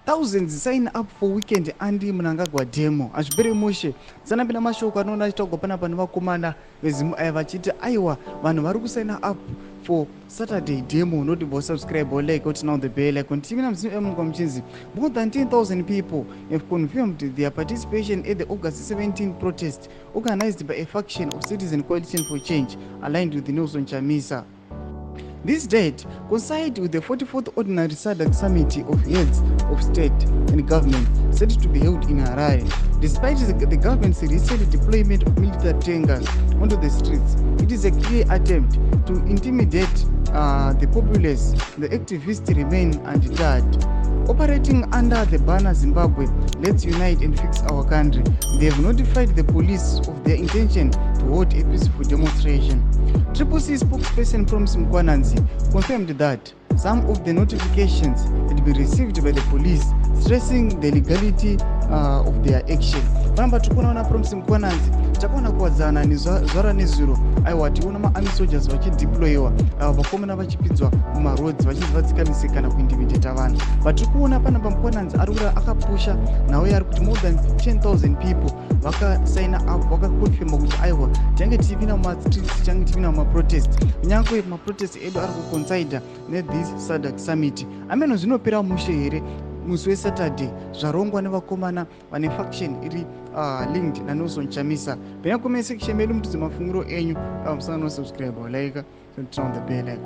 thousands sign up for weekend andi Mnangagwa demo azvipere mushe tsanambira mashoko anoona achitaugwa panapa nevakomana vezimu aya vachiti aiwa vanhu vari kusigna up for Saturday demo, not about subscribe or like or turn on the bell icon. More than 10,000 people have confirmed their participation at the August 17 protest organized by a faction of Citizen Coalition for Change aligned with the Nelson Chamisa. This date coincides with the 44th Ordinary Sabc Summit of Heads of State and Government set to be held in Harare. Despite the government's recent deployment of military tankers onto the streets, it is a clear attempt to intimidate the populace. The activists remain undeterred. Operating under the banner Zimbabwe, let's unite and fix our country, they have notified the police of their intention to hold a peaceful demonstration. CCC spokesperson from Mkwananzi confirmed that some of the notifications had been received by the police, stressing the legality of their action. Pamba tukuona from Mkwananzi takona kuwadzana ni zora nezuro aiwa tiona ma-army soldiers vachideployiwa vakomana vachipidzwa mumaroads vachivatsikanisika na kuintimidata vanhu but tikuona pana paMkwananzi arikura akapusha nawe ari kuti more than 10,000 people vakasigna up vakakonfirma kuti aiwa tange tivina mumastreets tange tivina mumaprotest kunyange maprotest edu ari kuconsider nethis Sabc summit ameno zvinopera mushe here musi weSaturday zvarongwa nevakomana vane faction iri linked naNelson Chamisa. Pena comment section medu mutudze mafunguro enyu musana no subscribe or like turn on the bell icon.